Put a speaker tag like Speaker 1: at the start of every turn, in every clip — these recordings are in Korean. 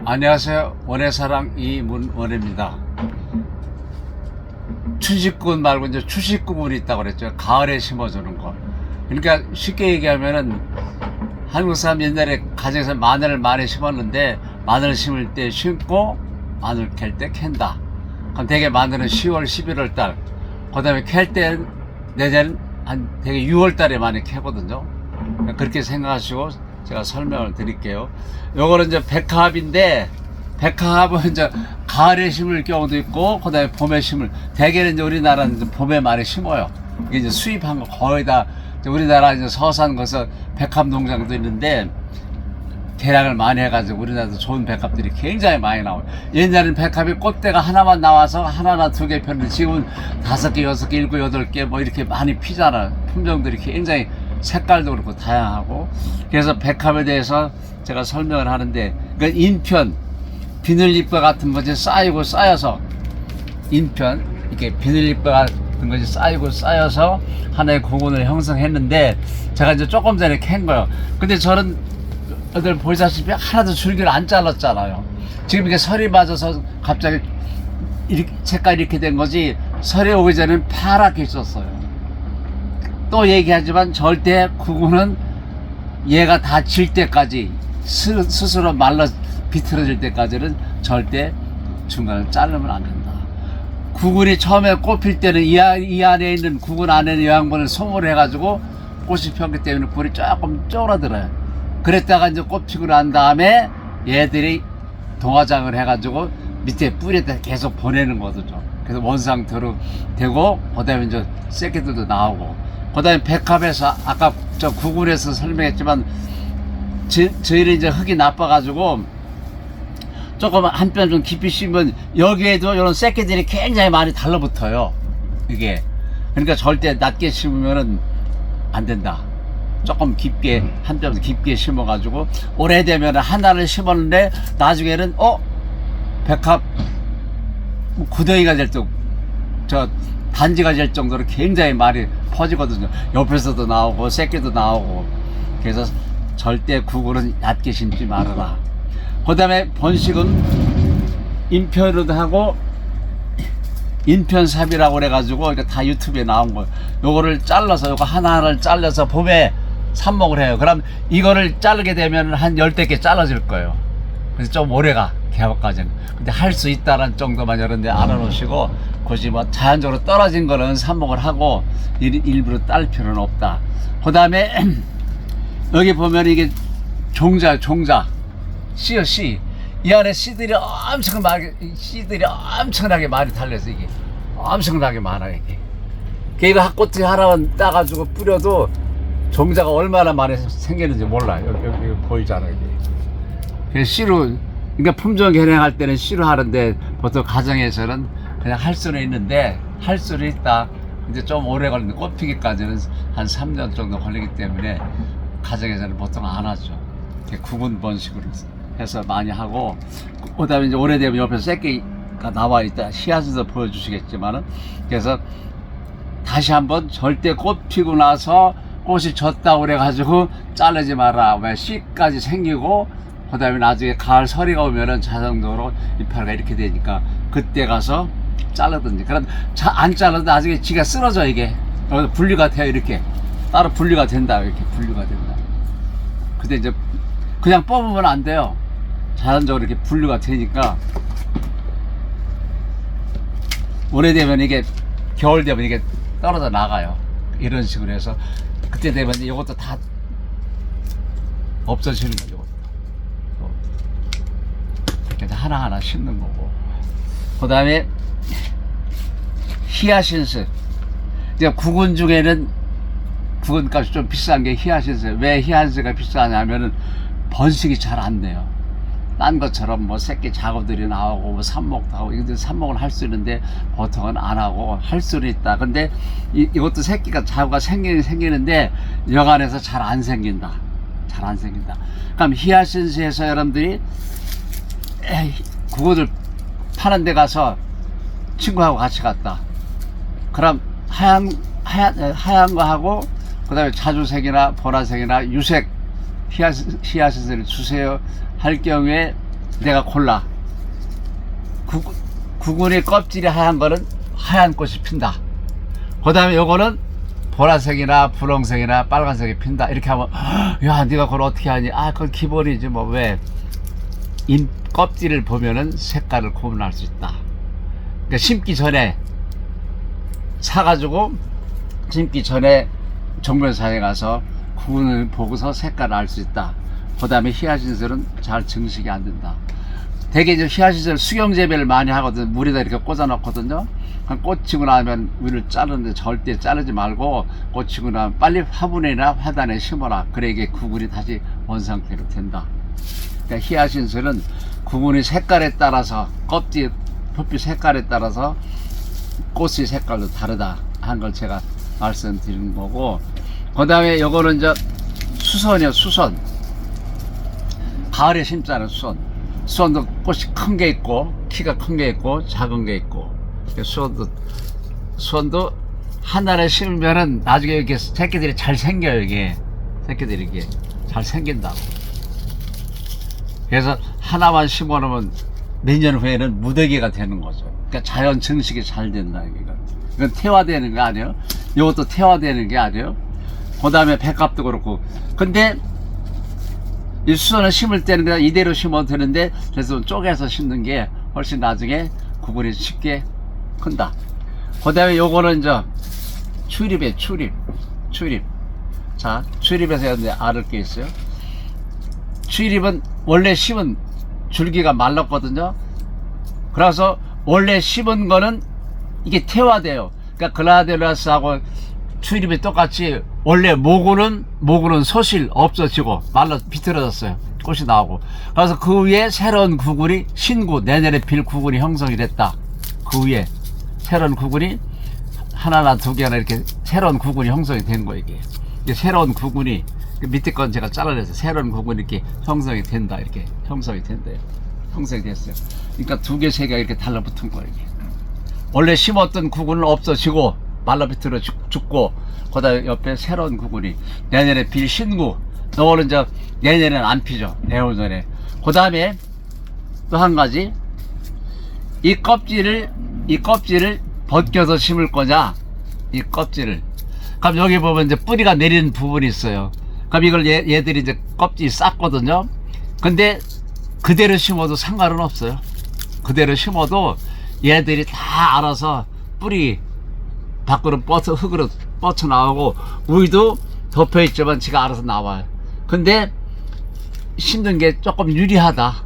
Speaker 1: 안녕하세요. 원해사랑 이문원입니다. 춘식군 말고 이제 추식구군이 있다고 그랬죠. 가을에 심어주는 거. 그러니까 쉽게 얘기하면은 한국 사람 옛날에 가정에서 마늘을 많이 심었는데 마늘 심을 때 심고 마늘 캘 때 캔다. 그럼 대개 마늘은 10월, 11월 달. 그 다음에 캘 때 내년 한 대개 6월 달에 많이 캐거든요. 그렇게 생각하시고 제가 설명을 드릴게요. 요거는 이제 백합인데, 백합은 이제 가을에 심을 경우도 있고, 그 다음에 봄에 심을, 대개는 이제 우리나라는 이제 봄에 많이 심어요. 이게 이제 수입한 거 거의 다, 우리나라 이제 서산 거서 백합 농장도 있는데, 개량을 많이 해가지고 우리나라도 좋은 백합들이 굉장히 많이 나와요. 옛날에는 백합이 꽃대가 하나만 나와서 하나나 두 개 폈는데 지금은 5개, 6개, 7, 8개 뭐 이렇게 많이 피잖아요. 품종들이 굉장히 색깔도 그렇고 다양하고. 그래서 백합에 대해서 제가 설명을 하는데, 그 인편, 비늘잎과 같은 것이 쌓이고 쌓여서, 인편, 이렇게 비늘잎과 같은 것이 쌓이고 쌓여서 하나의 구근을 형성했는데, 제가 이제 조금 전에 캔 거예요. 근데 저는 다들 보시다시피 하나도 줄기를 안 잘랐잖아요. 지금 이게 설이 맞아서 갑자기 이렇게 색깔이 이렇게 된 거지, 설이 오기 전에는 파랗게 있었어요. 또 얘기하지만 절대 구근은 얘가 다 질 때까지, 스스로 말라 비틀어질 때까지는 절대 중간을 자르면 안 된다. 구근이 처음에 꽃필 때는 이 안에 있는 구근 안에 있는 영양분을 소모를 해가지고 꽃이 폈기 때문에 굴이 조금 쫄아들어요. 그랬다가 이제 꽃 피고 난 다음에 얘들이 동화장을 해가지고 밑에 뿌리에다 계속 보내는 거죠. 그래서 원상태로 되고, 그 다음에 이제 새끼들도 나오고, 그 다음에 백합에서 아까 저 구근에서 설명했지만, 저희는 이제 흙이 나빠가지고 조금 한 뼘 좀 깊이 심으면 여기에도 이런 새끼들이 굉장히 많이 달라붙어요. 이게 그러니까 절대 낮게 심으면은 안 된다. 조금 깊게, 한 뼘 깊게 심어가지고 오래되면 하나를 심었는데 나중에는 백합 구덩이가 될 정도, 저 단지가 될 정도로 굉장히 많이 퍼지거든요. 옆에서도 나오고 새끼도 나오고. 그래서 절대 구근은 얕게 심지 말아라. 그 다음에 번식은 인편으로도 하고 인편삽이라고 그래가지고 이거 다 유튜브에 나온 거예요. 요거를 잘라서, 요거 하나하나를 잘라서 봄에 삽목을 해요. 그럼 이거를 자르게 되면 한 10개 잘라질 거예요. 그래서 좀 오래가, 개업까지는. 근데 할 수 있다는 정도만 여러분들 알아놓으시고, 굳이 뭐 자연적으로 떨어진 거는 삽목을 하고 일부러 딸 필요는 없다. 그 다음에 여기 보면 이게 종자, 씨요, 씨. 이 안에 씨들이 엄청나게 많이 달려서 이게 엄청나게 많아요. 이게 이거 꽃이 하나만 따가지고 뿌려도 종자가 얼마나 많이 생기는지 몰라요. 여기 보이잖아요. 이게. 그래서 씨로, 그러니까 품종 개량할 때는 씨로 하는데 보통 가정에서는 그냥 할 수는 있는데, 할 수는 있다. 근데 좀 오래 걸리는, 꽃 피기까지는 한 3년 정도 걸리기 때문에 가정에서는 보통 안 하죠. 구분 번식으로 해서 많이 하고, 그 다음에 이제 오래되면 옆에서 새끼가 나와 있다. 씨앗에서 보여주시겠지만은, 그래서 다시 한번 절대 꽃 피고 나서 꽃이 졌다고 그래가지고 자르지 마라. 왜 씨까지 생기고, 그 다음에 나중에 가을 서리가 오면은 자동적으로 이파리가 이렇게 되니까 그때 가서 자르든지. 그럼 안 잘라도 나중에 지가 쓰러져. 이게 분리가 돼요. 이렇게 따로 분리가 된다. 이렇게 분리가 된다. 근데 이제 그냥 뽑으면 안 돼요. 자연적으로 이렇게 분리가 되니까, 오래되면 이게 겨울 되면 이게 떨어져 나가요. 이런 식으로 해서 그때 되면 이것도 다 없어지는 거죠. 이렇게 하나하나 심는 거고. 그 다음에 히아신스. 이제 구근 중에는 구근값이 좀 비싼 게 히아신스. 왜 히아신스가 비싸냐면은 번식이 잘 안 돼요. 딴 것처럼 뭐 새끼 작업들이 나오고 뭐 삽목도 하고, 이것도 삽목을 할 수 있는데 보통은 안 하고, 할 수는 있다. 근데 이것도 새끼가 자구가 생기는데 여간에서 잘 안 생긴다. 잘 안 생긴다. 그럼 히아신스에서 여러분들이 그거를 파는 데 가서 친구하고 같이 갔다. 그럼 하얀 거 하고, 그 다음에 자주색이나 보라색이나 유색 히아신스를 주세요 할 경우에 내가 골라. 구근이 껍질이 하얀 거는 하얀 꽃이 핀다. 그 다음에 요거는 보라색이나 분홍색이나 빨간색이 핀다. 이렇게 하면 야 네가 그걸 어떻게 하니? 아 그건 기본이지 뭐. 왜? 껍질을 보면은 색깔을 구분할 수 있다. 그러니까 심기 전에 사가지고 심기 전에 종묘사에 가서 구분을 보고서 색깔을 알 수 있다. 그 다음에 히아신스는 잘 증식이 안 된다. 대개 이제 히아신스를 수경재배를 많이 하거든. 물에다 이렇게 꽂아 놓거든요. 꽂히고 나면 위를 자르는데 절대 자르지 말고 꽂히고 나면 빨리 화분이나 화단에 심어라. 그래 이게 구분이 다시 원상태로 된다. 그러니까 히아신스는 구분이 색깔에 따라서 껍질 표피 색깔에 따라서 꽃의 색깔도 다르다 한 걸 제가 말씀드리는 거고, 그 다음에 요거는 이제 수선이요. 수선 가을에 심자는 수선도 꽃이 큰 게 있고 키가 큰 게 있고 작은 게 있고, 수선도 하나를 심으면은 나중에 이렇게 새끼들이 잘 생겨요. 이게 새끼들이 이게 잘 생긴다고. 그래서 하나만 심어 놓으면 몇 년 후에는 무더기가 되는 거죠. 그러니까 자연 증식이 잘 된다. 이건 태화되는 게 아니에요. 이것도 태화되는 게 아니에요. 그 다음에 백합도 그렇고. 근데 이 수선을 심을 때는 그냥 이대로 심어도 되는데, 그래서 쪼개서 심는 게 훨씬 나중에 구분이 쉽게 큰다. 그 다음에 요거는 이제 출입이에요. 출입. 자, 출입에서 이제 알을 게 있어요. 출입은 원래 심은 줄기가 말랐거든요. 그래서 원래 심은 거는 이게 태화돼요. 그러니까 글라디올라스하고 출입이 똑같이 원래 모구는 소실 없어지고 말라 비틀어졌어요. 꽃이 나오고. 그래서 그 위에 새로운 구근이 신구, 내년에 필 구근이 형성이 됐다. 그 위에 새로운 구근이 하나나 두 개나 이렇게 새로운 구근이 형성이 된 거예요. 이게 새로운 구근이 밑에 건 제가 잘라내서 새로운 구근이 이렇게 형성이 된다. 이렇게 형성이 된대요. 형성이 됐어요. 그러니까 두 개, 세 개가 이렇게 달라붙은 거예요. 이게. 원래 심었던 구근은 없어지고 말라비틀어 죽고, 그 다음에 옆에 새로운 구근이 내년에 필 신구. 너는 이제 내년에는 안 피죠. 내후년에. 그 다음에 또 한 가지, 이 껍질을 벗겨서 심을 거냐, 이 껍질을. 그럼 여기 보면 이제 뿌리가 내리는 부분이 있어요. 그럼 이걸 얘들이 이제 껍질이 쌌거든요. 근데 그대로 심어도 상관은 없어요. 그대로 심어도 얘들이 다 알아서 뿌리 밖으로 흙으로 뻗쳐 나오고, 우이도 덮여 있지만 지가 알아서 나와요. 근데 심는 게 조금 유리하다.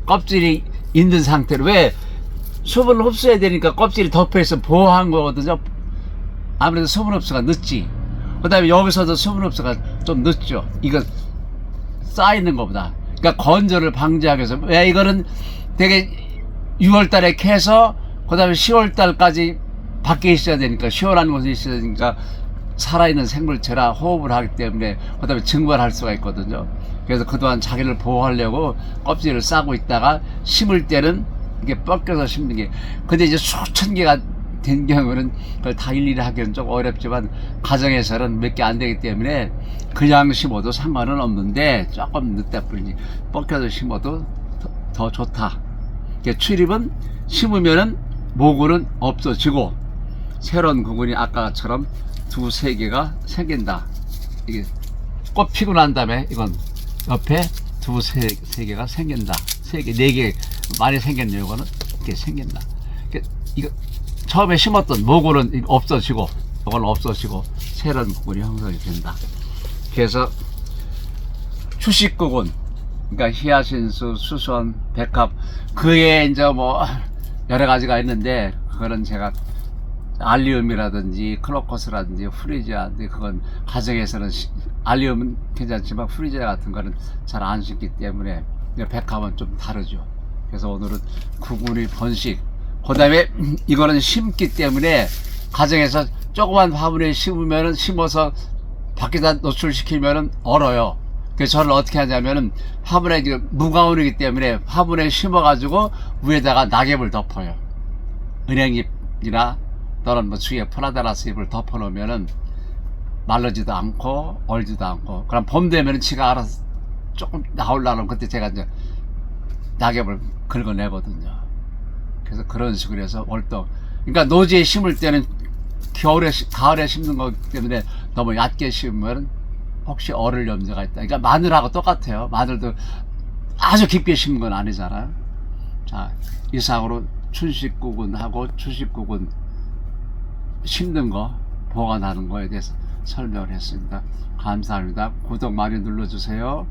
Speaker 1: 껍질이 있는 상태로. 왜? 수분을 흡수해야 되니까 껍질이 덮여 있어 보호한 거거든요. 아무래도 수분 흡수가 늦지. 그 다음에 여기서도 수분 흡수가 좀 늦죠. 이거 쌓이는 것보다. 그러니까 건조를 방지하기 위해서. 왜? 이거는 되게 6월달에 캐서 그 다음에 10월달까지 밖에 있어야 되니까, 시원한 곳에 있어야 되니까 살아있는 생물체라 호흡을 하기 때문에 그 다음에 증발할 수가 있거든요. 그래서 그동안 자기를 보호하려고 껍질을 싸고 있다가 심을 때는 이게 벗겨서 심는 게. 근데 이제 수천 개가 된 경우는 그걸 다 일일이 하기는 좀 어렵지만, 가정에서는 몇 개 안 되기 때문에 그냥 심어도 상관은 없는데 조금 늦다 뿐이지 벗겨서 심어도 더 좋다. 출입은 심으면은 모구는 없어지고 새로운 구근이 아까처럼 두세 개가 생긴다. 이게 꽃 피고 난 다음에 이건 옆에 두세 개가 생긴다. 세 개, 네 개 많이 생겼네요. 이거는 이렇게 생긴다. 이거 처음에 심었던 모구는 없어지고, 이건 없어지고 새로운 구근이 형성이 된다. 그래서 휴식구근, 그러니까 히아신스, 수선, 백합, 그에 이제 뭐 여러 가지가 있는데, 그거는 제가 알리움이라든지 크로커스라든지 프리지아인데, 그건 가정에서는 알리움은 괜찮지만 프리지아 같은 거는 잘 안 심기 때문에 백합은 좀 다르죠. 그래서 오늘은 구근이 번식, 그 다음에 이거는 심기 때문에 가정에서 조그만 화분에 심어서 밖에다 노출시키면은 얼어요. 그래서 저는 어떻게 하냐면은 화분에 무가온이기 때문에 화분에 심어가지고 위에다가 낙엽을 덮어요. 은행잎이나 또는 뭐 주위에 프라다라스 잎을 덮어 놓으면은 말르지도 않고 얼지도 않고, 그럼 봄 되면은 지가 알아서 조금 나오려면 그때 제가 이제 낙엽을 긁어내거든요. 그래서 그런 식으로 해서 월떡. 그러니까 노지에 심을 때는 가을에 심는 거기 때문에 너무 얕게 심으면 혹시 얼을 염려가 있다. 그러니까 마늘하고 똑같아요. 마늘도 아주 깊게 심은 건 아니잖아요. 자, 이상으로 춘식구근하고 추식구근 심는 거, 보관하는 거에 대해서 설명을 했습니다. 감사합니다. 구독 많이 눌러주세요.